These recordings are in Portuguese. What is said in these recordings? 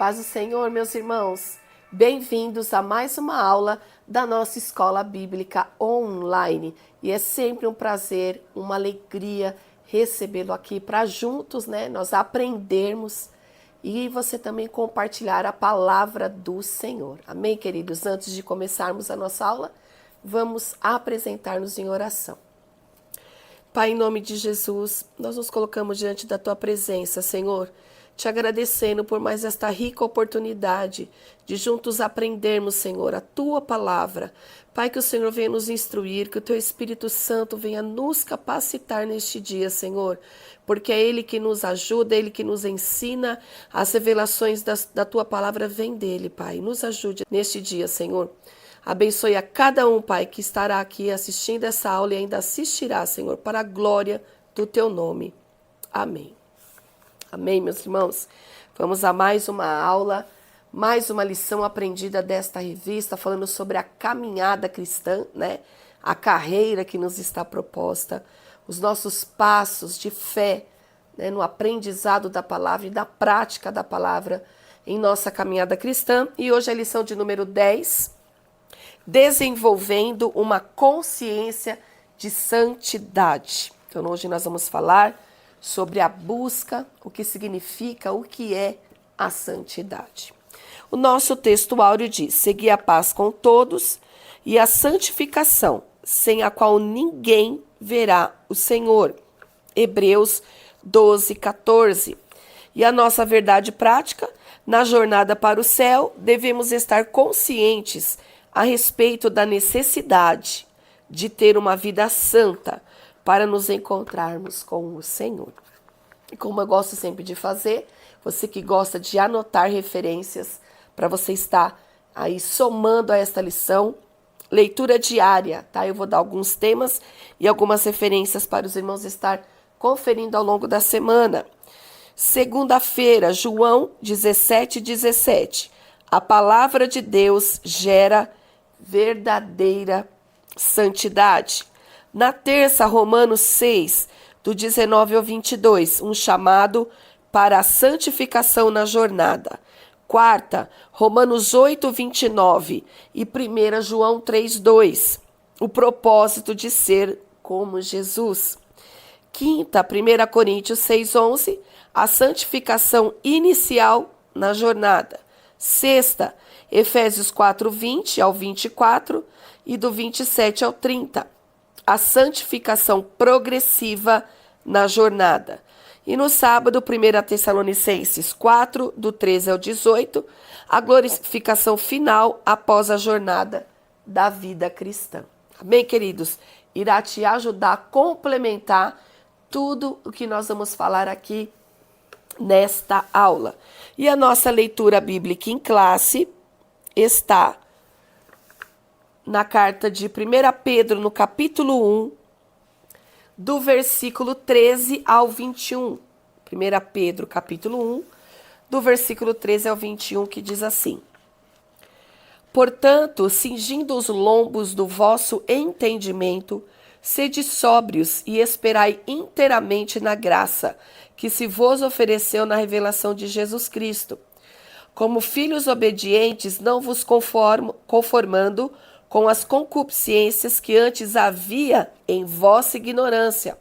Paz do Senhor, meus irmãos. Bem-vindos a mais uma aula da nossa escola bíblica online. E é sempre um prazer, uma alegria recebê-lo aqui para juntos, nós aprendermos e você também compartilhar a palavra do Senhor. Amém, queridos? Antes de começarmos a nossa aula, vamos apresentar-nos em oração. Pai, em nome de Jesus, nós nos colocamos diante da Tua presença, Senhor, te agradecendo por mais esta rica oportunidade de juntos aprendermos, Senhor, a Tua palavra. Pai, que o Senhor venha nos instruir, que o Teu Espírito Santo venha nos capacitar neste dia, Senhor, porque é Ele que nos ajuda, é Ele que nos ensina, as revelações da Tua palavra vêm dEle, Pai. Nos ajude neste dia, Senhor. Abençoe a cada um, Pai, que estará aqui assistindo essa aula e ainda assistirá, Senhor, para a glória do Teu nome. Amém. Amém, meus irmãos? Vamos a mais uma aula, mais uma lição aprendida desta revista, falando sobre a caminhada cristã, A carreira que nos está proposta, os nossos passos de fé, no aprendizado da palavra e da prática da palavra em nossa caminhada cristã. E hoje é a lição de número 10, desenvolvendo uma consciência de santidade. Então, hoje nós vamos falar sobre a busca, o que significa, o que é a santidade. O nosso texto áureo diz: segui a paz com todos e a santificação, sem a qual ninguém verá o Senhor. Hebreus 12, 14. E a nossa verdade prática, na jornada para o céu, devemos estar conscientes a respeito da necessidade de ter uma vida santa para nos encontrarmos com o Senhor. E como eu gosto sempre de fazer, você que gosta de anotar referências para você estar aí somando a esta lição, leitura diária, tá? Eu vou dar alguns temas e algumas referências para os irmãos estar conferindo ao longo da semana. Segunda-feira, João 17:17. A palavra de Deus gera verdadeira santidade. Na terça, Romanos 6, do 19 ao 22, um chamado para a santificação na jornada. Quarta, Romanos 8, 29 e 1 João 3, 2, o propósito de ser como Jesus. Quinta, 1 Coríntios 6, 11, a santificação inicial na jornada. Sexta, Efésios 4, 20 ao 24 e do 27 ao 30. A santificação progressiva na jornada. E no sábado, 1 Tessalonicenses 4, do 13 ao 18, a glorificação final após a jornada da vida cristã. Amém, queridos? Irá te ajudar a complementar tudo o que nós vamos falar aqui nesta aula. E a nossa leitura bíblica em classe está na carta de 1 Pedro, no capítulo 1, do versículo 13 ao 21. 1 Pedro, capítulo 1, do versículo 13 ao 21, que diz assim: portanto, cingindo os lombos do vosso entendimento, sede sóbrios e esperai inteiramente na graça que se vos ofereceu na revelação de Jesus Cristo. Como filhos obedientes, não vos conformando com as concupiscências que antes havia em vossa ignorância.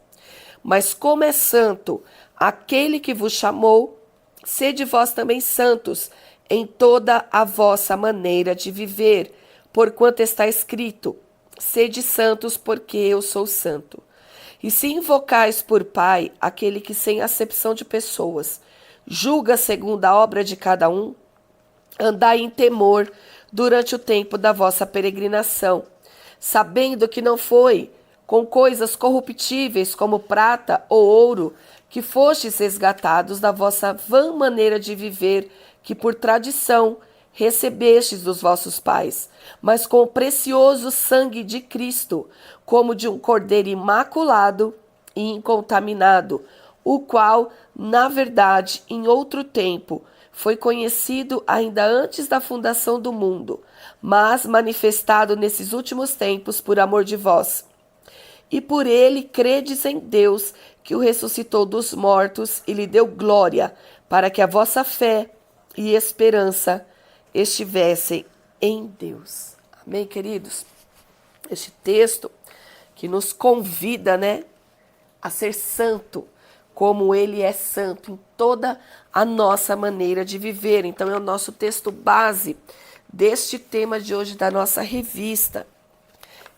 Mas como é santo aquele que vos chamou, sede vós também santos em toda a vossa maneira de viver, porquanto está escrito: sede santos, porque eu sou santo. E se invocais por Pai aquele que, sem acepção de pessoas, julga segundo a obra de cada um, andai em temor durante o tempo da vossa peregrinação, sabendo que não foi com coisas corruptíveis como prata ou ouro que fostes resgatados da vossa vã maneira de viver, que por tradição recebestes dos vossos pais, mas com o precioso sangue de Cristo, como de um cordeiro imaculado e incontaminado, o qual, na verdade, em outro tempo, foi conhecido ainda antes da fundação do mundo, mas manifestado nesses últimos tempos por amor de vós. E por ele credes em Deus, que o ressuscitou dos mortos e lhe deu glória, para que a vossa fé e esperança estivessem em Deus. Amém, queridos? Este texto que nos convida, né, a ser santo, como Ele é santo em toda a nossa maneira de viver. Então é o nosso texto base deste tema de hoje da nossa revista,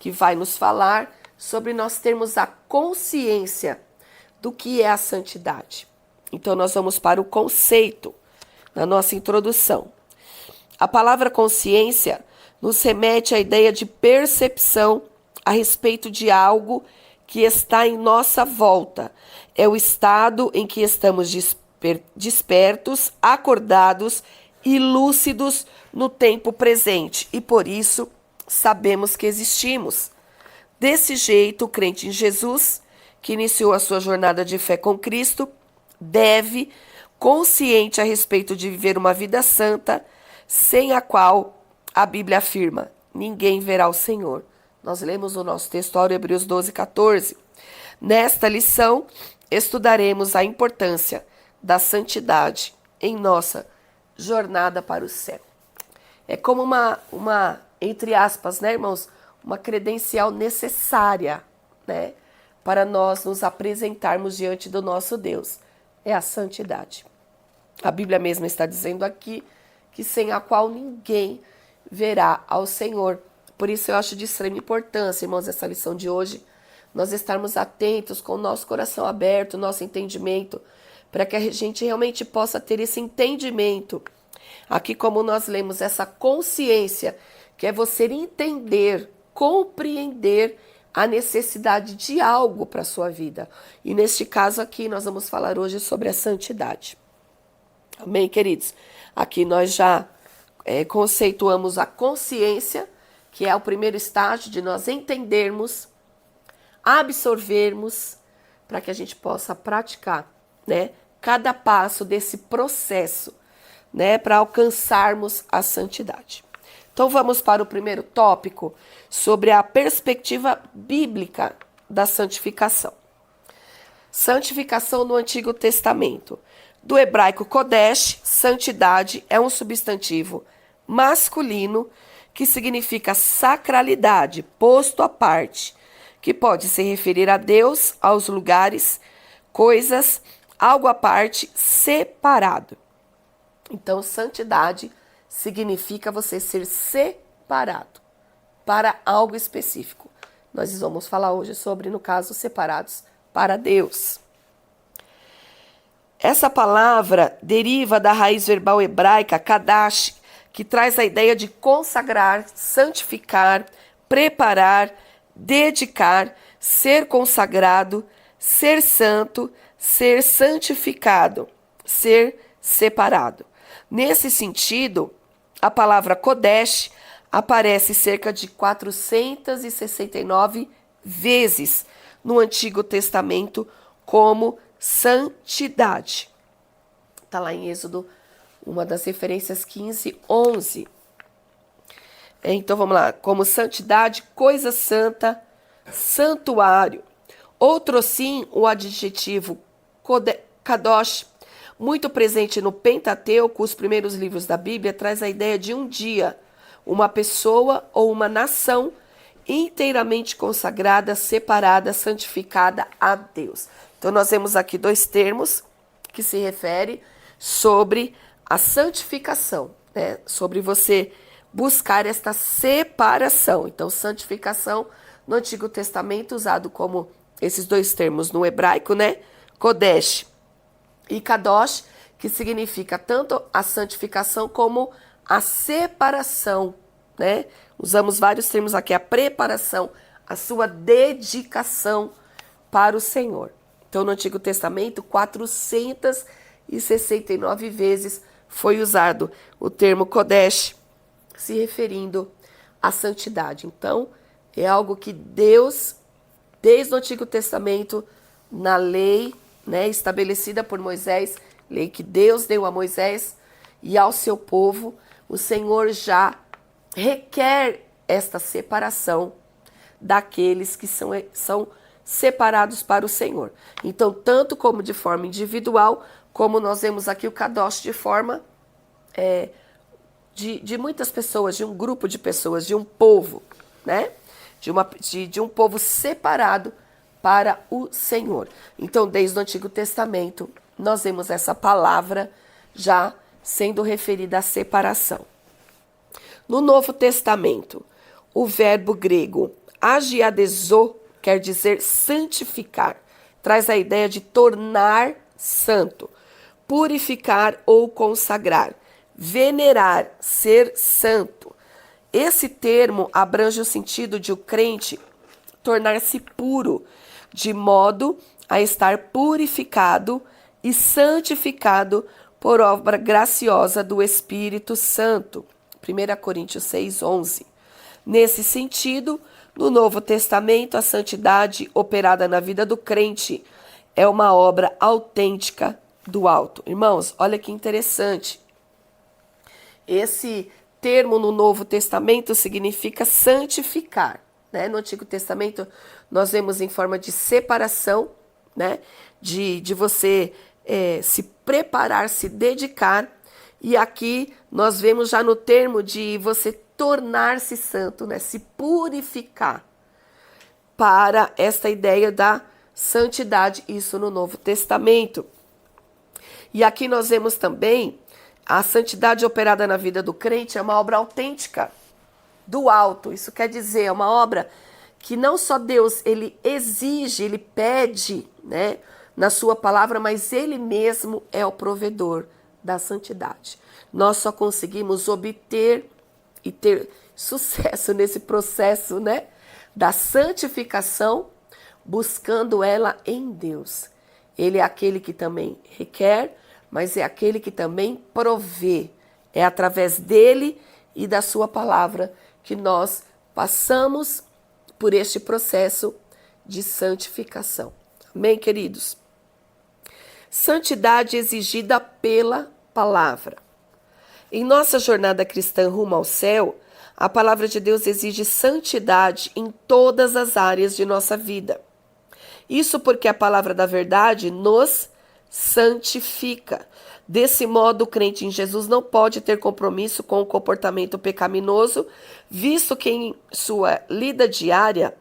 que vai nos falar sobre nós termos a consciência do que é a santidade. Então nós vamos para o conceito na nossa introdução. A palavra consciência nos remete à ideia de percepção a respeito de algo que está em nossa volta. É o estado em que estamos despertos, acordados e lúcidos no tempo presente. E por isso sabemos que existimos. Desse jeito, o crente em Jesus, que iniciou a sua jornada de fé com Cristo, deve, consciente a respeito de viver uma vida santa, sem a qual a Bíblia afirma: ninguém verá o Senhor. Nós lemos o nosso texto, Hebreus 12, 14. Nesta lição, estudaremos a importância da santidade em nossa jornada para o céu. É como uma entre aspas, né, irmãos, uma credencial necessária, né, para nós nos apresentarmos diante do nosso Deus. É a santidade. A Bíblia mesma está dizendo aqui que sem a qual ninguém verá ao Senhor. Por isso eu acho de extrema importância, irmãos, essa lição de hoje, nós estarmos atentos com o nosso coração aberto, nosso entendimento, para que a gente realmente possa ter esse entendimento. Aqui, como nós lemos, essa consciência, que é você entender, compreender a necessidade de algo para a sua vida. E neste caso aqui, nós vamos falar hoje sobre a santidade. Amém, queridos? Aqui nós já conceituamos a consciência, que é o primeiro estágio de nós entendermos, absorvermos, para que a gente possa praticar, né, cada passo desse processo, né, para alcançarmos a santidade. Então vamos para o primeiro tópico sobre a perspectiva bíblica da santificação. Santificação no Antigo Testamento. Do hebraico kodesh, santidade é um substantivo masculino que significa sacralidade, posto à parte, que pode se referir a Deus, aos lugares, coisas, algo à parte, separado. Então, santidade significa você ser separado para algo específico. Nós vamos falar hoje sobre, no caso, separados para Deus. Essa palavra deriva da raiz verbal hebraica kadash, que traz a ideia de consagrar, santificar, preparar, dedicar, ser consagrado, ser santo, ser santificado, ser separado. Nesse sentido, a palavra Kodesh aparece cerca de 469 vezes no Antigo Testamento como santidade. Está lá em Êxodo, uma das referências 15, 11. Então vamos lá, como santidade, coisa santa, santuário. Outro sim, o adjetivo kadosh, muito presente no Pentateuco, os primeiros livros da Bíblia, traz a ideia de um dia, uma pessoa ou uma nação inteiramente consagrada, separada, santificada a Deus. Então nós vemos aqui dois termos que se referem sobre a santificação, né? Sobre você buscar esta separação. Então, santificação no Antigo Testamento, usado como esses dois termos no hebraico, né? Kodesh e Kadosh, que significa tanto a santificação como a separação, né? Usamos vários termos aqui, a preparação, a sua dedicação para o Senhor. Então, no Antigo Testamento, 469 vezes foi usado o termo Kodesh, se referindo à santidade. Então, é algo que Deus, desde o Antigo Testamento, na lei, né, estabelecida por Moisés, lei que Deus deu a Moisés e ao seu povo, o Senhor já requer esta separação daqueles que são separados para o Senhor. Então, tanto como de forma individual, como nós vemos aqui o Kadosh de forma de muitas pessoas, de um grupo de pessoas, de um povo, né? De um povo separado para o Senhor. Então, desde o Antigo Testamento, nós vemos essa palavra já sendo referida à separação. No Novo Testamento, o verbo grego agiadezo quer dizer santificar. Traz a ideia de tornar santo, purificar ou consagrar, venerar, ser santo. Esse termo abrange o sentido de o crente tornar-se puro, de modo a estar purificado e santificado por obra graciosa do Espírito Santo. 1 Coríntios 6:11. Nesse sentido, no Novo Testamento, a santidade operada na vida do crente é uma obra autêntica do alto. Irmãos, olha que interessante. Esse termo no Novo Testamento significa santificar, né? No Antigo Testamento, nós vemos em forma de separação, né? De você se preparar, se dedicar. E aqui nós vemos já no termo de você tornar-se santo, né? Se purificar, para esta ideia da santidade, isso no Novo Testamento. E aqui nós vemos também a santidade operada na vida do crente é uma obra autêntica do alto. Isso quer dizer, é uma obra que não só Deus, ele exige, ele pede, né, na sua palavra, mas ele mesmo é o provedor da santidade. Nós só conseguimos obter e ter sucesso nesse processo, né, da santificação, buscando ela em Deus. Ele é aquele que também requer, mas é aquele que também provê. É através dele e da sua palavra que nós passamos por este processo de santificação. Amém, queridos? Santidade exigida pela palavra. Em nossa jornada cristã rumo ao céu, a palavra de Deus exige santidade em todas as áreas de nossa vida. Isso porque a palavra da verdade nos santifica. Desse modo, o crente em Jesus não pode ter compromisso com o comportamento pecaminoso, visto que em sua lida diária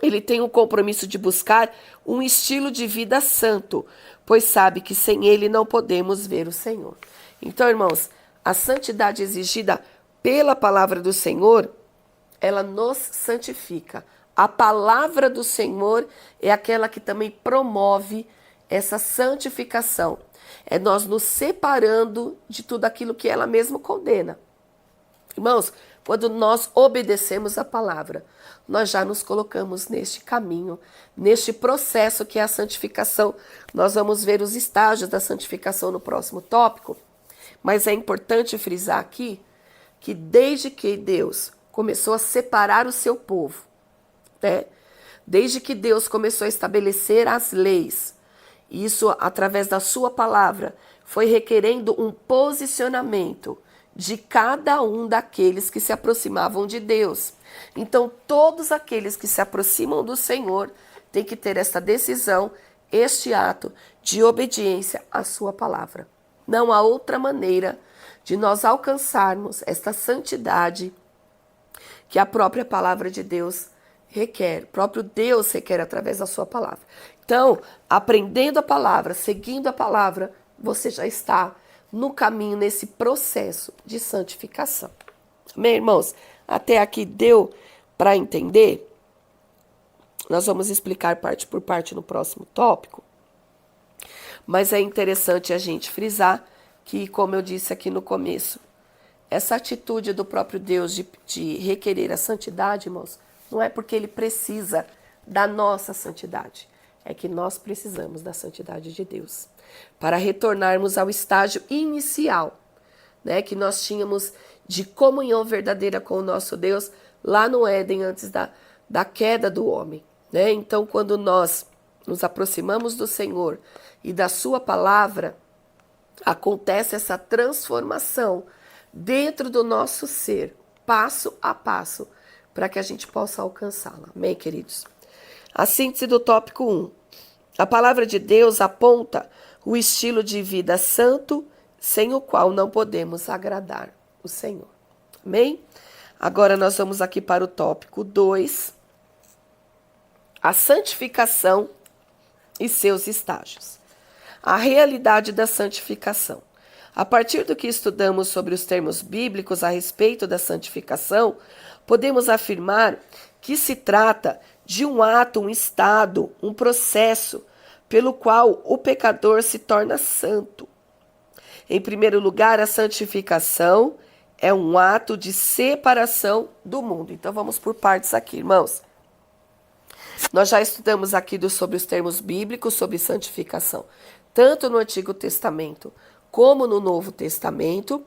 ele tem o compromisso de buscar um estilo de vida santo, pois sabe que sem ele não podemos ver o Senhor. Então, irmãos, a santidade exigida pela palavra do Senhor, ela nos santifica. A palavra do Senhor é aquela que também promove essa santificação. É nós nos separando de tudo aquilo que ela mesma condena. Irmãos, quando nós obedecemos a palavra, nós já nos colocamos neste caminho, neste processo que é a santificação. Nós vamos ver os estágios da santificação no próximo tópico, mas é importante frisar aqui que desde que Deus começou a separar o seu povo, né? Desde que Deus começou a estabelecer as leis, isso através da sua palavra, foi requerendo um posicionamento de cada um daqueles que se aproximavam de Deus. Então, todos aqueles que se aproximam do Senhor têm que ter esta decisão, este ato de obediência à sua palavra. Não há outra maneira de nós alcançarmos esta santidade que a própria palavra de Deus requer, o próprio Deus requer através da sua palavra. Então, aprendendo a palavra, seguindo a palavra, você já está no caminho, nesse processo de santificação. Amém, irmãos? Até aqui deu para entender? Nós vamos explicar parte por parte no próximo tópico. Mas é interessante a gente frisar que, como eu disse aqui no começo, essa atitude do próprio Deus de requerer a santidade, irmãos, não é porque ele precisa da nossa santidade. É que nós precisamos da santidade de Deus para retornarmos ao estágio inicial, né, que nós tínhamos de comunhão verdadeira com o nosso Deus lá no Éden, antes da queda do homem, né? Então, quando nós nos aproximamos do Senhor e da sua palavra, acontece essa transformação dentro do nosso ser, passo a passo, para que a gente possa alcançá-la. Amém, queridos? A síntese do tópico 1. A palavra de Deus aponta o estilo de vida santo, sem o qual não podemos agradar o Senhor. Amém? Agora nós vamos aqui para o tópico 2, a santificação e seus estágios. A realidade da santificação. A partir do que estudamos sobre os termos bíblicos a respeito da santificação, podemos afirmar que se trata de um ato, um estado, um processo pelo qual o pecador se torna santo. Em primeiro lugar, a santificação é um ato de separação do mundo. Então vamos por partes aqui, irmãos. Nós já estudamos aqui sobre os termos bíblicos sobre santificação, tanto no Antigo Testamento como no Novo Testamento.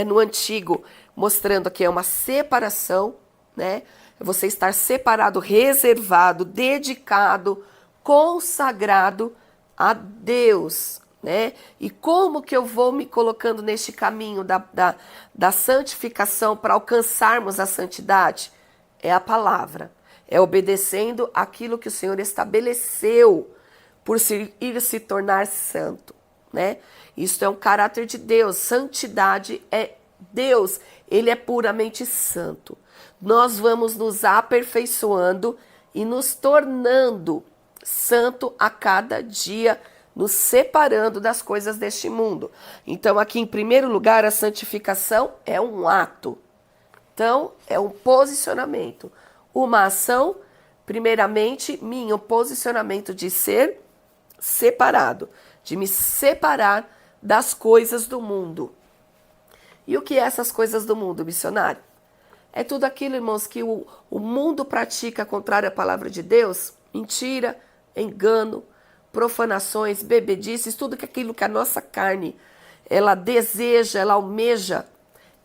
No Antigo, mostrando que é uma separação, né? Você estar separado, reservado, dedicado, consagrado a Deus, né? E como que eu vou me colocando neste caminho da santificação para alcançarmos a santidade? É a palavra, é obedecendo aquilo que o Senhor estabeleceu por ir se tornar santo, né? Isso é um caráter de Deus, santidade é Deus, Ele é puramente santo. Nós vamos nos aperfeiçoando e nos tornando santo a cada dia, nos separando das coisas deste mundo. Então, aqui em primeiro lugar, a santificação é um ato. Então, é um posicionamento. Uma ação, primeiramente, o posicionamento de ser separado, de me separar das coisas do mundo. E o que é essas coisas do mundo, missionário? É tudo aquilo, irmãos, que o mundo pratica contrário à palavra de Deus. Mentira, engano, profanações, bebedices, tudo aquilo que a nossa carne, ela deseja, ela almeja,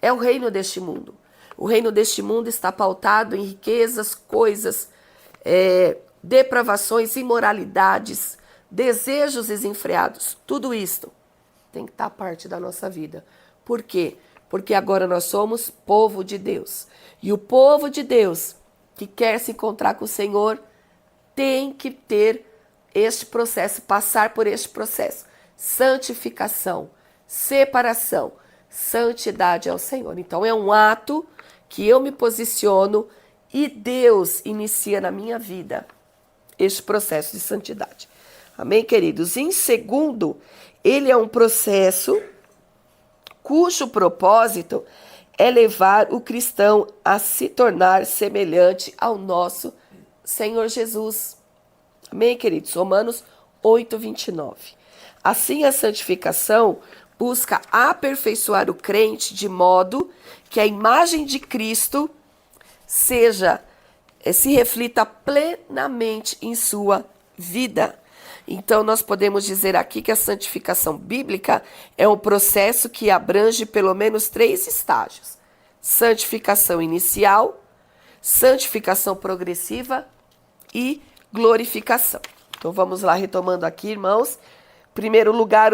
é o reino deste mundo. O reino deste mundo está pautado em riquezas, coisas, depravações, imoralidades, desejos desenfreados. Tudo isto tem que estar parte da nossa vida. Por quê? Porque agora nós somos povo de Deus. E o povo de Deus que quer se encontrar com o Senhor tem que ter este processo, passar por este processo. Santificação, separação, santidade ao Senhor. Então é um ato que eu me posiciono e Deus inicia na minha vida este processo de santidade. Amém, queridos? Em segundo, ele é um processo cujo propósito é levar o cristão a se tornar semelhante ao nosso Senhor Jesus. Amém, queridos? Romanos 8:29. Assim, a santificação busca aperfeiçoar o crente de modo que a imagem de Cristo se reflita plenamente em sua vida. Então, nós podemos dizer aqui que a santificação bíblica é um processo que abrange pelo menos 3 estágios: santificação inicial, santificação progressiva e glorificação. Então, vamos lá, retomando aqui, irmãos. Primeiro lugar,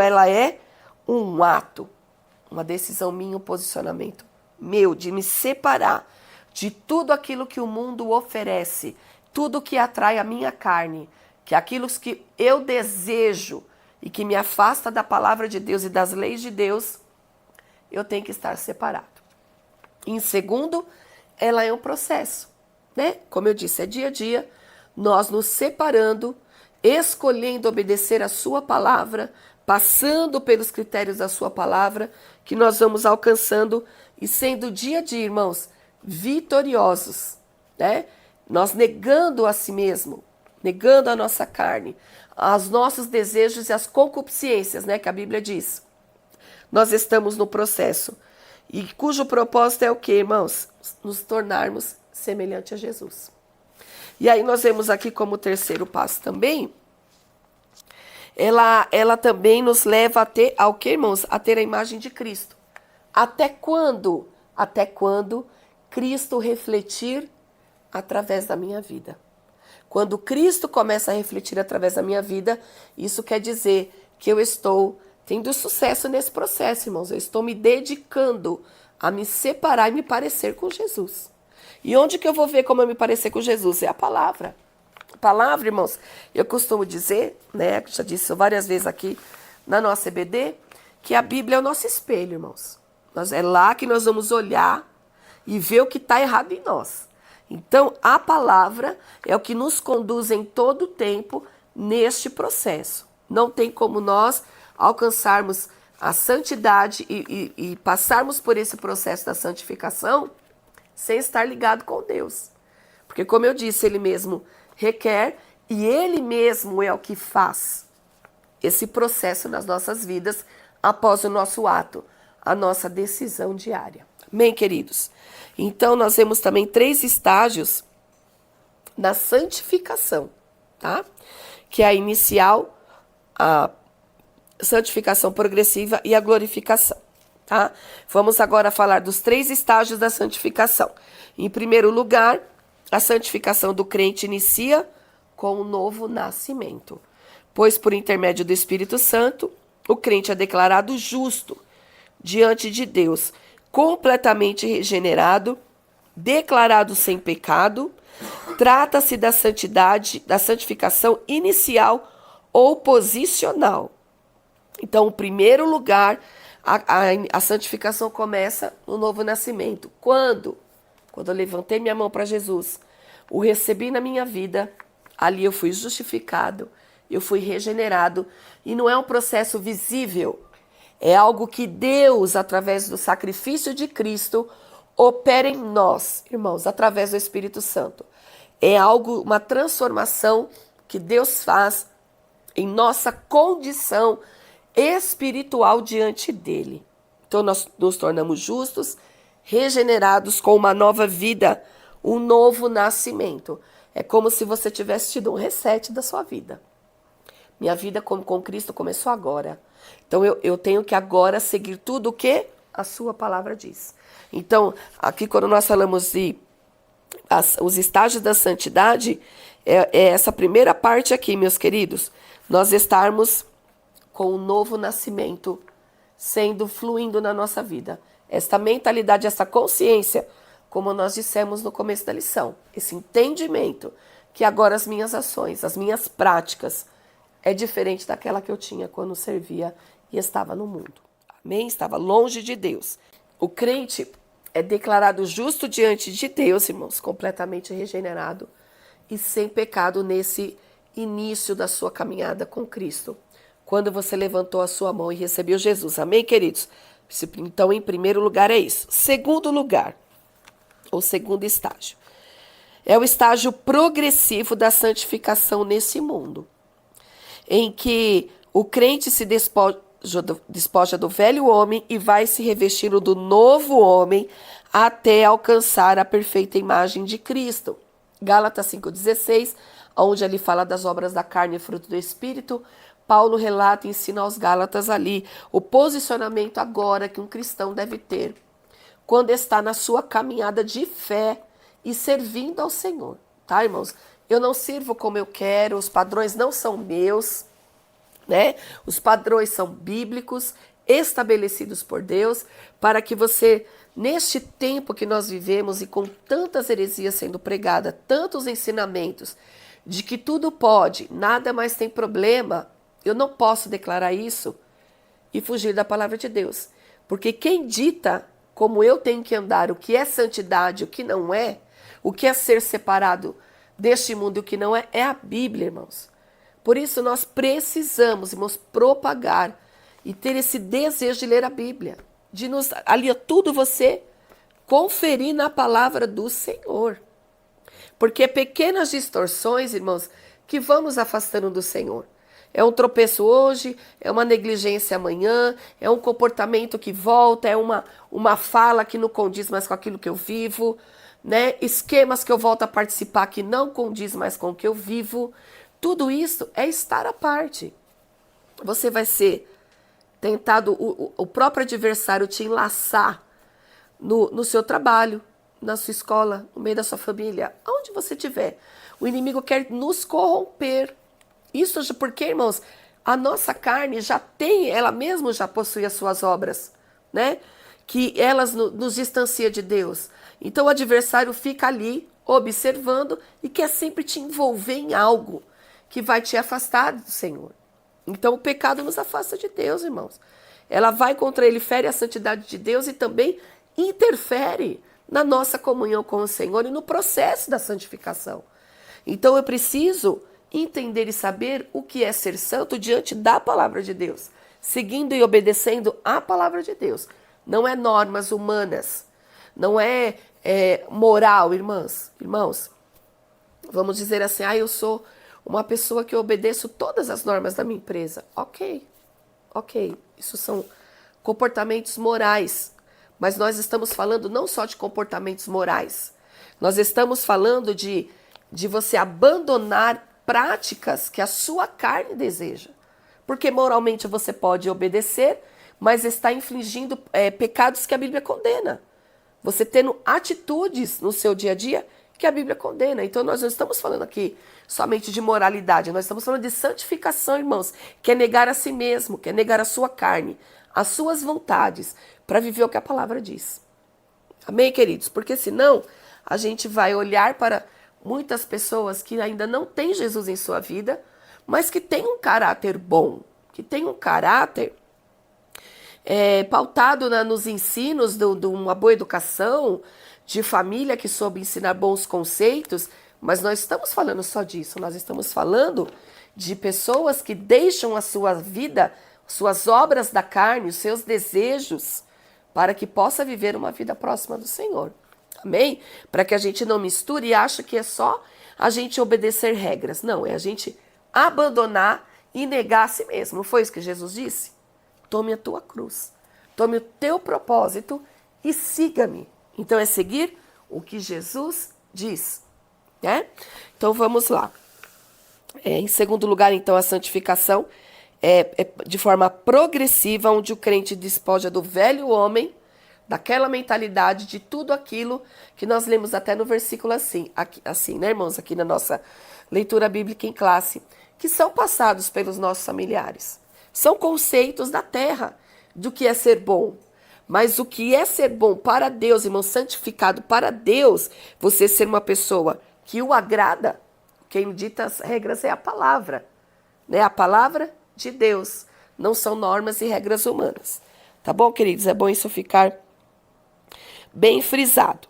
ela é um ato, uma decisão minha, um posicionamento meu, de me separar de tudo aquilo que o mundo oferece, tudo que atrai a minha carne, que aquilo que eu desejo e que me afasta da palavra de Deus e das leis de Deus, eu tenho que estar separado. Em segundo, ela é um processo, né? Como eu disse, é dia a dia, nós nos separando, escolhendo obedecer a sua palavra, passando pelos critérios da sua palavra, que nós vamos alcançando e sendo dia a dia, irmãos, vitoriosos, né? Nós negando a si mesmo, negando a nossa carne, os nossos desejos e as concupiscências, né, que a Bíblia diz. Nós estamos no processo, e cujo propósito é o quê, irmãos? Nos tornarmos semelhante a Jesus. E aí nós vemos aqui como terceiro passo também, ela também nos leva a ter, ao quê, irmãos? A ter a imagem de Cristo. Até quando? Até quando Cristo refletir através da minha vida. Quando Cristo começa a refletir através da minha vida, isso quer dizer que eu estou tendo sucesso nesse processo, irmãos. Eu estou me dedicando a me separar e me parecer com Jesus. E onde que eu vou ver como eu me parecer com Jesus? É a palavra. A palavra, irmãos, eu costumo dizer, né, já disse várias vezes aqui na nossa EBD, que a Bíblia é o nosso espelho, irmãos. É lá que nós vamos olhar e ver o que está errado em nós. Então, a palavra é o que nos conduz em todo o tempo neste processo. Não tem como nós alcançarmos a santidade e passarmos por esse processo da santificação sem estar ligado com Deus. Porque, como eu disse, Ele mesmo requer e Ele mesmo é o que faz esse processo nas nossas vidas após o nosso ato, a nossa decisão diária. Amém, queridos? Então, nós vemos também 3 estágios na santificação, tá? Que é a inicial, a santificação progressiva e a glorificação, tá? Vamos agora falar dos 3 estágios da santificação. Em primeiro lugar, a santificação do crente inicia com o novo nascimento, pois por intermédio do Espírito Santo, o crente é declarado justo diante de Deus, completamente regenerado, declarado sem pecado. Trata-se da santidade, da santificação inicial ou posicional. Então, em primeiro lugar, a santificação começa no novo nascimento. Quando? Quando eu levantei minha mão para Jesus, o recebi na minha vida, ali eu fui justificado, eu fui regenerado. E não é um processo visível, é algo que Deus, através do sacrifício de Cristo, opera em nós, irmãos, através do Espírito Santo. É algo, uma transformação que Deus faz em nossa condição espiritual diante dele. Então nós nos tornamos justos, regenerados com uma nova vida, um novo nascimento. É como se você tivesse tido um reset da sua vida. Minha vida com Cristo começou agora. Então eu tenho que agora seguir tudo o que a sua palavra diz. Então, aqui quando nós falamos de os estágios da santidade, é essa primeira parte aqui, meus queridos. Nós estarmos com o novo nascimento fluindo na nossa vida. Esta mentalidade, essa consciência, como nós dissemos no começo da lição. Esse entendimento que agora as minhas ações, as minhas práticas, é diferente daquela que eu tinha quando servia e estava no mundo. Amém? Estava longe de Deus. O crente é declarado justo diante de Deus, irmãos, completamente regenerado e sem pecado nesse início da sua caminhada com Cristo. Quando você levantou a sua mão e recebeu Jesus. Amém, queridos? Então, em primeiro lugar é isso. Segundo lugar, ou segundo estágio, é o estágio progressivo da santificação nesse mundo, em que o crente se despoja do velho homem e vai se revestindo do novo homem até alcançar a perfeita imagem de Cristo. Gálatas 5,16, onde ele fala das obras da carne e fruto do Espírito, Paulo relata e ensina aos Gálatas ali o posicionamento agora que um cristão deve ter quando está na sua caminhada de fé e servindo ao Senhor, tá, irmãos? Eu não sirvo como eu quero, os padrões não são meus, né? Os padrões são bíblicos, estabelecidos por Deus, para que você, neste tempo que nós vivemos e com tantas heresias sendo pregadas, tantos ensinamentos de que tudo pode, nada mais tem problema, eu não posso declarar isso e fugir da palavra de Deus. Porque quem dita como eu tenho que andar, o que é santidade, o que não é, o que é ser separado deste mundo e o que não é a Bíblia, irmãos. Por isso nós precisamos, irmãos, propagar e ter esse desejo de ler a Bíblia, de nos ali tudo você conferir na palavra do Senhor. Porque é pequenas distorções, irmãos, que vão nos afastando do Senhor. É um tropeço hoje, é uma negligência amanhã, é um comportamento que volta, é uma fala que não condiz mais com aquilo que eu vivo, né? Esquemas que eu volto a participar que não condiz mais com o que eu vivo. Tudo isso é estar à parte. Você vai ser tentado, o próprio adversário te enlaçar no seu trabalho, na sua escola, no meio da sua família, aonde você estiver. O inimigo quer nos corromper. Isso porque, irmãos, a nossa carne já tem, ela mesma já possui as suas obras, né? Que elas nos distanciam de Deus. Então o adversário fica ali, observando e quer sempre te envolver em algo que vai te afastar do Senhor. Então o pecado nos afasta de Deus, irmãos. ela vai contra ele, fere a santidade de Deus e também interfere na nossa comunhão com o Senhor e no processo da santificação. Então eu preciso entender e saber o que é ser santo diante da palavra de Deus, seguindo e obedecendo a palavra de Deus. Não é normas humanas, não é, moral, irmãos. Vamos dizer assim, eu sou uma pessoa que obedeço todas as normas da minha empresa. Ok, isso são comportamentos morais. Mas nós estamos falando não só de comportamentos morais. Nós estamos falando de você abandonar práticas que a sua carne deseja. Porque moralmente você pode obedecer, mas está infligindo pecados que a Bíblia condena. Você tendo atitudes no seu dia a dia que a Bíblia condena. Então nós não estamos falando aqui somente de moralidade, nós estamos falando de santificação, irmãos, que é negar a si mesmo, que é negar a sua carne, as suas vontades, para viver o que a palavra diz. Amém, queridos? Porque senão a gente vai olhar para muitas pessoas que ainda não têm Jesus em sua vida, mas que têm um caráter bom, que têm um caráter pautado nos ensinos de uma boa educação, de família que soube ensinar bons conceitos, mas nós estamos falando só disso, nós estamos falando de pessoas que deixam a sua vida, suas obras da carne, os seus desejos, para que possa viver uma vida próxima do Senhor. Amém? Para que a gente não misture e ache que é só a gente obedecer regras. Não, é a gente abandonar e negar a si mesmo. Não foi isso que Jesus disse? Tome a tua cruz, tome o teu propósito e siga-me. Então é seguir o que Jesus diz, né? Então vamos lá. Em segundo lugar, então, a santificação é de forma progressiva, onde o crente despoja do velho homem, daquela mentalidade, de tudo aquilo que nós lemos até no versículo assim, né, irmãos, aqui na nossa leitura bíblica em classe, que são passados pelos nossos familiares. São conceitos da terra, do que é ser bom. Mas o que é ser bom para Deus, irmão, santificado para Deus, você ser uma pessoa que o agrada, quem dita as regras é a palavra, né? A palavra de Deus, não são normas e regras humanas. Tá bom, queridos? É bom isso ficar bem frisado.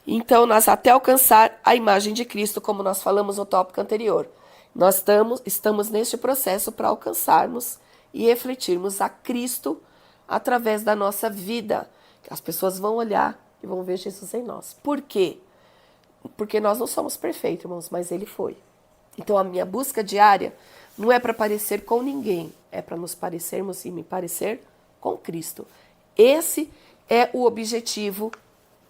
Então, nós até alcançar a imagem de Cristo, como nós falamos no tópico anterior. Nós estamos neste processo para alcançarmos e refletirmos a Cristo através da nossa vida. As pessoas vão olhar e vão ver Jesus em nós. Por quê? Porque nós não somos perfeitos, irmãos, mas Ele foi. Então a minha busca diária não é para parecer com ninguém, é para nos parecermos e me parecer com Cristo. Esse é o objetivo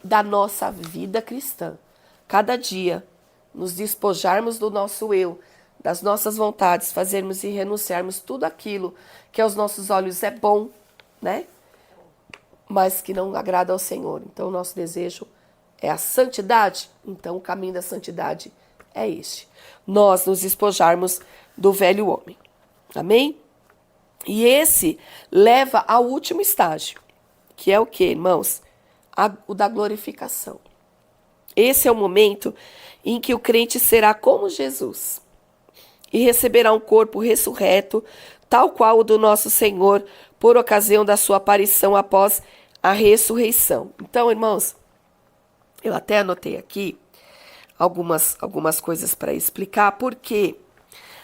da nossa vida cristã. Cada dia nos despojarmos do nosso eu, das nossas vontades, fazermos e renunciarmos tudo aquilo que aos nossos olhos é bom, né? Mas que não agrada ao Senhor. Então o nosso desejo é a santidade. Então o caminho da santidade é este. Nós nos despojarmos do velho homem. Amém? E esse leva ao último estágio, que é o que, irmãos? O da glorificação. Esse é o momento em que o crente será como Jesus e receberá um corpo ressurreto, tal qual o do nosso Senhor, por ocasião da sua aparição após a ressurreição. Então, irmãos, eu até anotei aqui algumas coisas para explicar, porque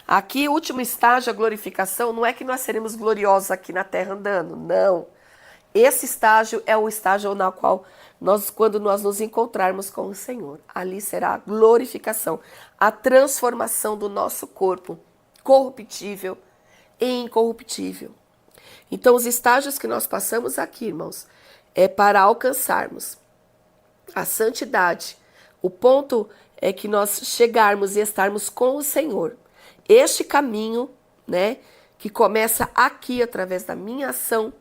aqui o último estágio, a glorificação, não é que nós seremos gloriosos aqui na terra andando, não. Esse estágio é o estágio na qual quando nós nos encontrarmos com o Senhor, ali será a glorificação, a transformação do nosso corpo corruptível em incorruptível. Então, os estágios que nós passamos aqui, irmãos, é para alcançarmos a santidade. O ponto é que nós chegarmos e estarmos com o Senhor. Este caminho, né, que começa aqui através da minha ação,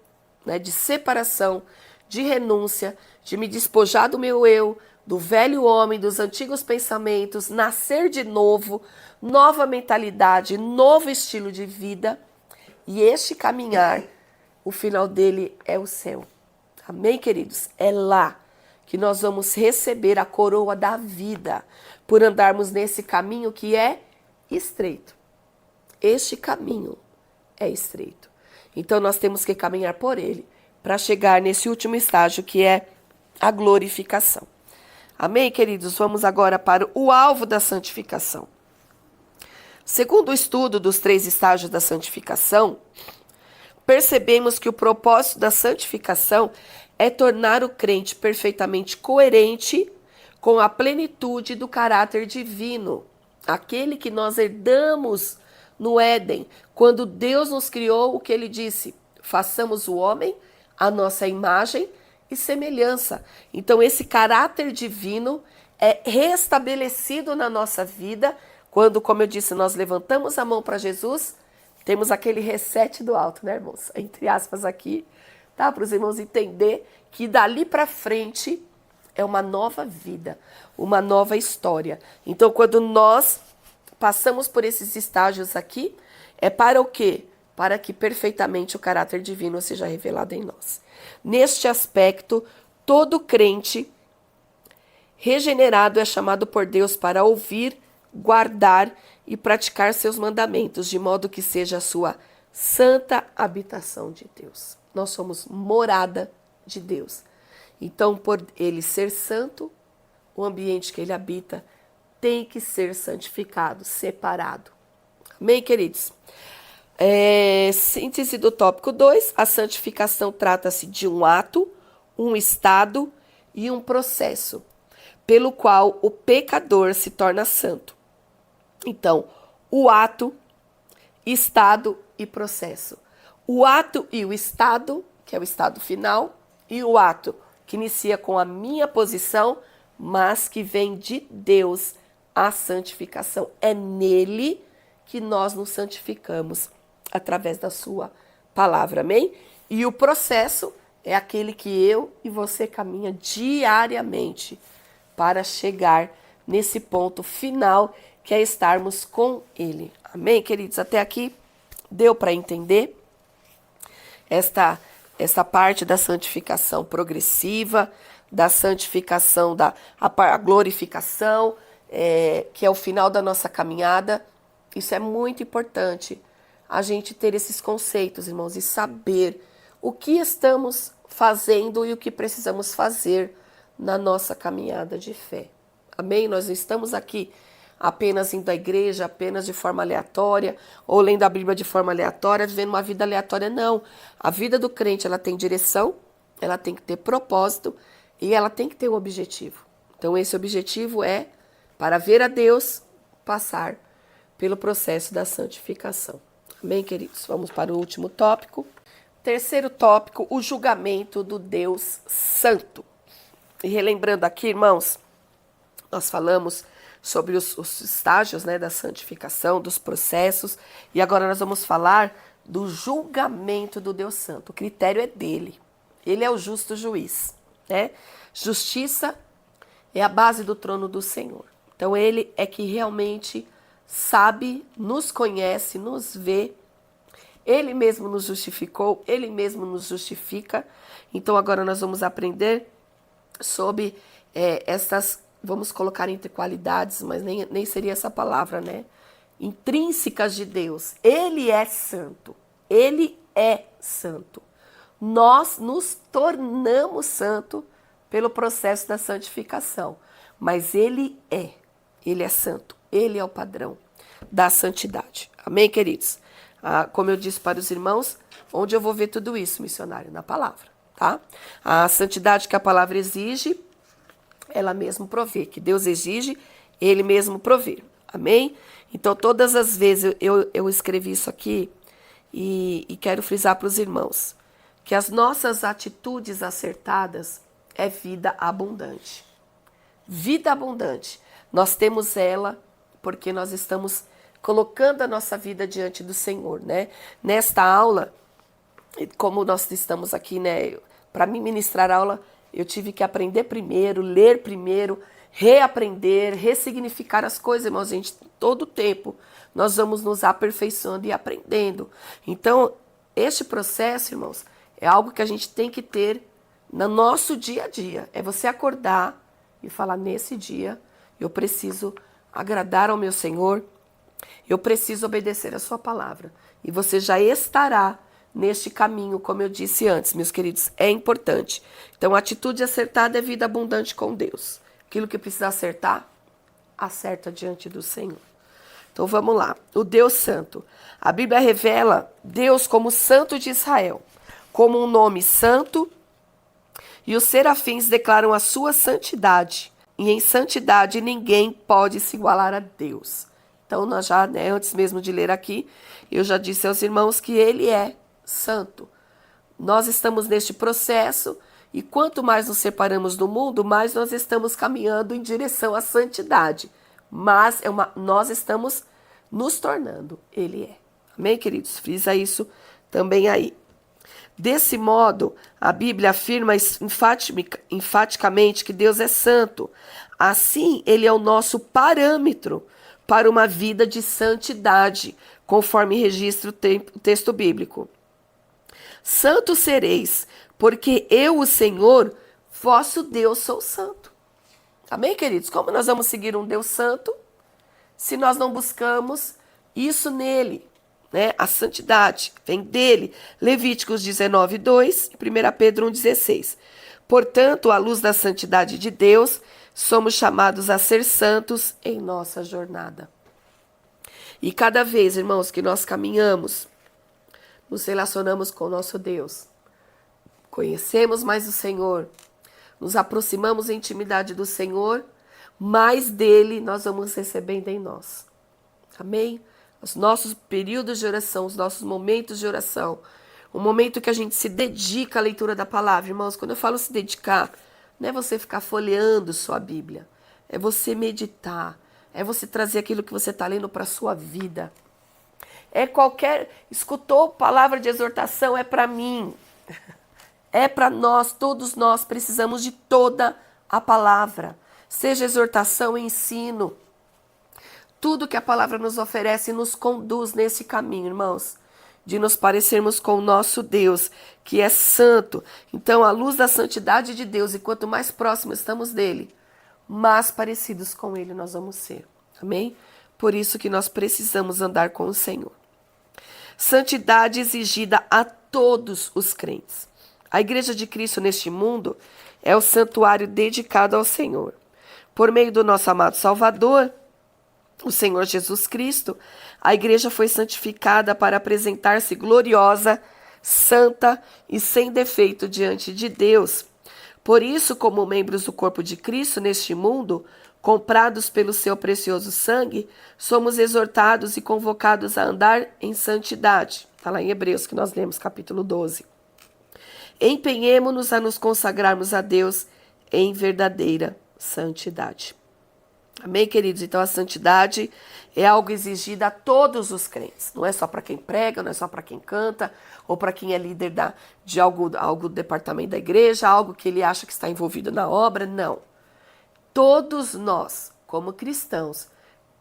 né, de separação, de renúncia, de me despojar do meu eu, do velho homem, dos antigos pensamentos, nascer de novo, nova mentalidade, novo estilo de vida. E este caminhar, o final dele é o céu. Amém, queridos? É lá que nós vamos receber a coroa da vida por andarmos nesse caminho que é estreito. Este caminho é estreito. Então nós temos que caminhar por ele para chegar nesse último estágio que é a glorificação. Amém, queridos? Vamos agora para o alvo da santificação. Segundo o estudo dos 3 estágios da santificação, percebemos que o propósito da santificação é tornar o crente perfeitamente coerente com a plenitude do caráter divino, aquele que nós herdamos no Éden, quando Deus nos criou, o que ele disse? Façamos o homem à nossa imagem e semelhança. Então esse caráter divino é restabelecido na nossa vida quando, como eu disse, nós levantamos a mão para Jesus, temos aquele reset do alto, né, irmãos? Entre aspas aqui, tá? Para os irmãos entender que dali para frente é uma nova vida, uma nova história. Então, quando nós passamos por esses estágios aqui, é para o quê? Para que perfeitamente o caráter divino seja revelado em nós. Neste aspecto, todo crente regenerado é chamado por Deus para ouvir, guardar e praticar seus mandamentos, de modo que seja a sua santa habitação de Deus. Nós somos morada de Deus. Então, por ele ser santo, o ambiente que ele habita tem que ser santificado, separado. Amém, queridos? Síntese do tópico 2, a santificação trata-se de um ato, um estado e um processo, pelo qual o pecador se torna santo. Então, o ato, estado e processo. O ato e o estado, que é o estado final, e o ato que inicia com a minha posição, mas que vem de Deus, a santificação. É nele que nós nos santificamos, através da sua palavra, amém? E o processo é aquele que eu e você caminha diariamente para chegar nesse ponto final, que é estarmos com ele. Amém, queridos? Até aqui deu para entender esta parte da santificação progressiva, da santificação, a glorificação, que é o final da nossa caminhada. Isso é muito importante, a gente ter esses conceitos, irmãos, e saber o que estamos fazendo e o que precisamos fazer na nossa caminhada de fé. Amém? Nós não estamos aqui apenas indo à igreja, apenas de forma aleatória, ou lendo a Bíblia de forma aleatória, vivendo uma vida aleatória, não. A vida do crente, ela tem direção, ela tem que ter propósito e ela tem que ter um objetivo. Então, esse objetivo é para ver a Deus, passar pelo processo da santificação. Amém, queridos? Vamos para o último tópico. Terceiro tópico, o julgamento do Deus Santo. E relembrando aqui, irmãos, nós falamos sobre os estágios, né, da santificação, dos processos, e agora nós vamos falar do julgamento do Deus Santo. O critério é dele. Ele é o justo juiz, né? Justiça é a base do trono do Senhor. Então ele é que realmente sabe, nos conhece, nos vê. Ele mesmo nos justificou, ele mesmo nos justifica. Então agora nós vamos aprender sobre vamos colocar entre qualidades, mas nem seria essa palavra, né? Intrínsecas de Deus. Ele é santo. Ele é santo. Nós nos tornamos santo pelo processo da santificação. Mas ele é santo. Ele é o padrão da santidade. Amém, queridos? Como eu disse para os irmãos, onde eu vou ver tudo isso, missionário? Na palavra, tá? A santidade que a palavra exige, ela mesmo provê. Que Deus exige, ele mesmo provê. Amém? Então, todas as vezes eu escrevi isso aqui e quero frisar para os irmãos que as nossas atitudes acertadas é vida abundante. Vida abundante. Nós temos ela porque nós estamos colocando a nossa vida diante do Senhor, né? Nesta aula, como nós estamos aqui, né? Para mim ministrar a aula, eu tive que aprender primeiro, ler primeiro, reaprender, ressignificar as coisas, irmãos, gente, todo o tempo nós vamos nos aperfeiçoando e aprendendo. Então, este processo, irmãos, é algo que a gente tem que ter no nosso dia a dia. É você acordar e falar, nesse dia, eu preciso agradar ao meu Senhor, eu preciso obedecer a sua palavra. E você já estará neste caminho, como eu disse antes, meus queridos, é importante. Então, a atitude acertada é vida abundante com Deus. Aquilo que precisa acertar, acerta diante do Senhor. Então, vamos lá. O Deus Santo. A Bíblia revela Deus como Santo de Israel, como um nome santo, e os serafins declaram a sua santidade. E em santidade ninguém pode se igualar a Deus. Então, nós já, antes mesmo de ler aqui, eu já disse aos irmãos que ele é santo. Nós estamos neste processo e quanto mais nos separamos do mundo, mais nós estamos caminhando em direção à santidade. Mas nós estamos nos tornando, ele é. Amém, queridos? Frisa isso também aí. Desse modo, a Bíblia afirma enfaticamente que Deus é santo. Assim, ele é o nosso parâmetro para uma vida de santidade, conforme registra o texto bíblico. Santos sereis, porque eu, o Senhor, vosso Deus, sou santo. Amém, queridos? Como nós vamos seguir um Deus santo se nós não buscamos isso nele? A santidade vem dele. Levíticos 19:2 e 1 Pedro 1:16. Portanto, à luz da santidade de Deus, somos chamados a ser santos em nossa jornada. E cada vez, irmãos, que nós caminhamos, nos relacionamos com o nosso Deus, conhecemos mais o Senhor, nos aproximamos em intimidade do Senhor, mais dele nós vamos recebendo em nós. Amém? Os nossos períodos de oração, os nossos momentos de oração, o momento que a gente se dedica à leitura da palavra. Irmãos, quando eu falo se dedicar, não é você ficar folheando sua Bíblia, é você meditar, é você trazer aquilo que você está lendo para a sua vida. Escutou palavra de exortação, é para mim, é para nós, todos nós precisamos de toda a palavra, seja exortação, ensino. Tudo que a palavra nos oferece nos conduz nesse caminho, irmãos, de nos parecermos com o nosso Deus, que é santo. Então, à luz da santidade de Deus, e quanto mais próximos estamos dele, mais parecidos com ele nós vamos ser. Amém? Por isso que nós precisamos andar com o Senhor. Santidade exigida a todos os crentes. A Igreja de Cristo neste mundo é o santuário dedicado ao Senhor. Por meio do nosso amado Salvador, o Senhor Jesus Cristo, a igreja foi santificada para apresentar-se gloriosa, santa e sem defeito diante de Deus. Por isso, como membros do corpo de Cristo neste mundo, comprados pelo seu precioso sangue, somos exortados e convocados a andar em santidade. Está lá em Hebreus, que nós lemos, capítulo 12. Empenhemo-nos a nos consagrarmos a Deus em verdadeira santidade. Amém, queridos? Então, a santidade é algo exigido a todos os crentes. Não é só para quem prega, não é só para quem canta, ou para quem é líder de algo do departamento da igreja, algo que ele acha que está envolvido na obra. Não. Todos nós, como cristãos,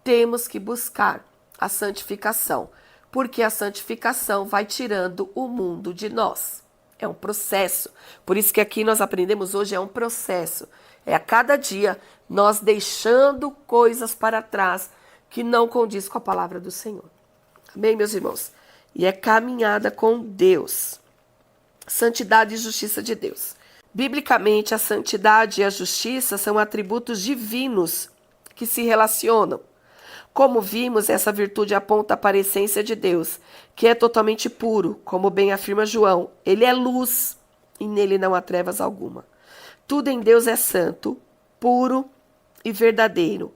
temos que buscar a santificação, porque a santificação vai tirando o mundo de nós. É um processo. Por isso que aqui nós aprendemos hoje, é um processo. É a cada dia nós deixando coisas para trás que não condiz com a palavra do Senhor. Amém, meus irmãos? E é caminhada com Deus. Santidade e justiça de Deus. Biblicamente, a santidade e a justiça são atributos divinos que se relacionam. Como vimos, essa virtude aponta para a essência de Deus, que é totalmente puro, como bem afirma João. Ele é luz e nele não há trevas alguma. Tudo em Deus é santo, puro e verdadeiro.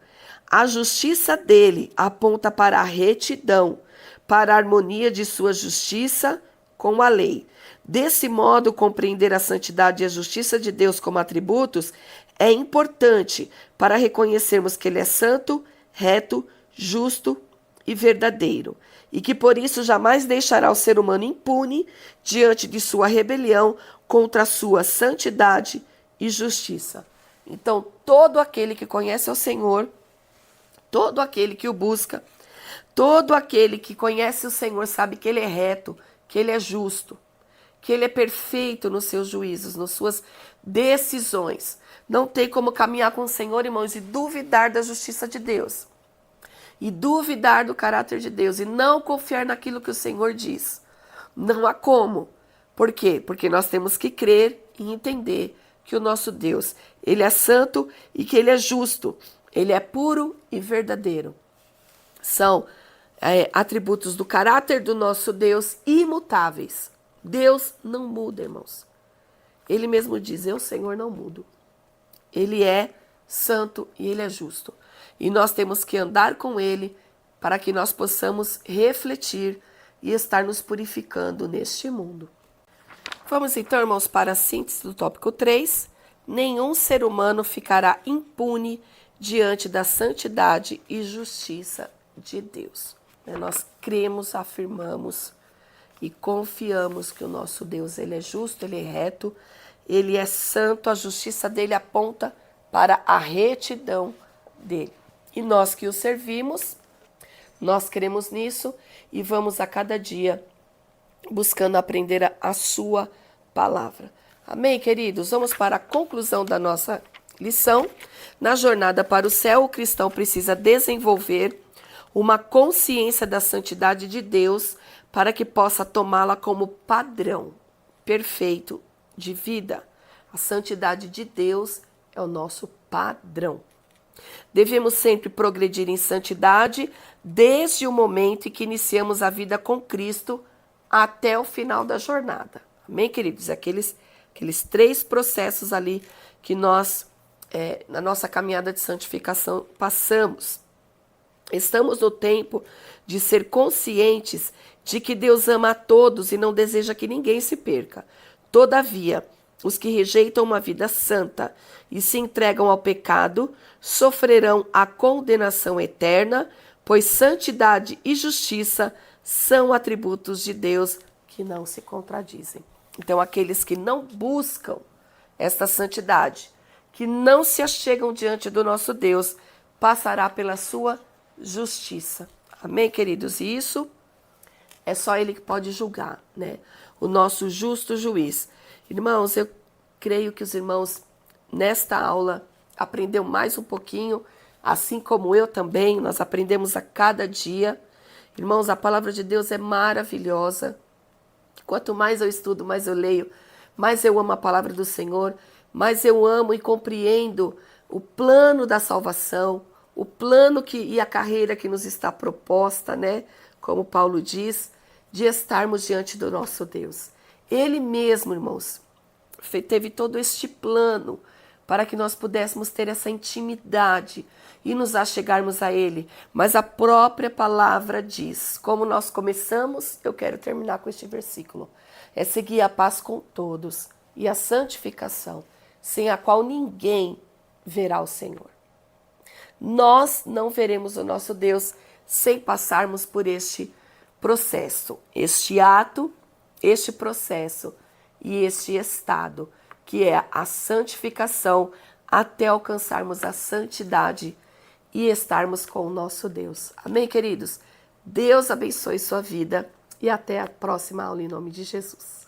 A justiça dele aponta para a retidão, para a harmonia de sua justiça com a lei. Desse modo, compreender a santidade e a justiça de Deus como atributos é importante para reconhecermos que ele é santo, reto, justo e verdadeiro, e que por isso jamais deixará o ser humano impune diante de sua rebelião contra a sua santidade e justiça. Então, todo aquele que conhece o Senhor, todo aquele que o busca, todo aquele que conhece o Senhor sabe que ele é reto, que ele é justo, que ele é perfeito nos seus juízos, nas suas decisões. Não tem como caminhar com o Senhor, irmãos, e duvidar da justiça de Deus. E duvidar do caráter de Deus e não confiar naquilo que o Senhor diz. Não há como. Por quê? Porque nós temos que crer e entender que o nosso Deus, ele é santo e que ele é justo. Ele é puro e verdadeiro. São atributos do caráter do nosso Deus imutáveis. Deus não muda, irmãos. Ele mesmo diz, eu, Senhor, não mudo. Ele é santo e ele é justo. E nós temos que andar com ele para que nós possamos refletir e estar nos purificando neste mundo. Vamos então, irmãos, para a síntese do tópico 3. Nenhum ser humano ficará impune diante da santidade e justiça de Deus. Nós cremos, afirmamos e confiamos que o nosso Deus, ele é justo, ele é reto, ele é santo, a justiça dele aponta para a retidão dele. E nós que o servimos, nós cremos nisso e vamos a cada dia buscando aprender a sua palavra. Amém, queridos? Vamos para a conclusão da nossa lição. Na jornada para o céu, o cristão precisa desenvolver uma consciência da santidade de Deus para que possa tomá-la como padrão perfeito de vida. A santidade de Deus é o nosso padrão. Devemos sempre progredir em santidade desde o momento em que iniciamos a vida com Cristo até o final da jornada. Amém, queridos? Aqueles 3 processos ali que nós, na nossa caminhada de santificação, passamos. Estamos no tempo de ser conscientes de que Deus ama a todos e não deseja que ninguém se perca. Todavia, os que rejeitam uma vida santa e se entregam ao pecado sofrerão a condenação eterna, pois santidade e justiça são atributos de Deus que não se contradizem. Então, aqueles que não buscam esta santidade, que não se achegam diante do nosso Deus, passará pela sua justiça. Amém, queridos? E isso é só ele que pode julgar, né? O nosso justo juiz. Irmãos, eu creio que os irmãos, nesta aula, aprenderam mais um pouquinho, assim como eu também, nós aprendemos a cada dia. Irmãos, a palavra de Deus é maravilhosa. Quanto mais eu estudo, mais eu leio, mais eu amo a palavra do Senhor, mais eu amo e compreendo o plano da salvação, o plano e a carreira que nos está proposta, né? Como Paulo diz, de estarmos diante do nosso Deus. Ele mesmo, irmãos, teve todo este plano para que nós pudéssemos ter essa intimidade e nos achegarmos a Ele. Mas a própria palavra diz, como nós começamos, eu quero terminar com este versículo, é seguir a paz com todos e a santificação, sem a qual ninguém verá o Senhor. Nós não veremos o nosso Deus sem passarmos por este processo, este ato, este processo e este estado, que é a santificação, até alcançarmos a santidade e estarmos com o nosso Deus. Amém, queridos? Deus abençoe sua vida e até a próxima aula em nome de Jesus.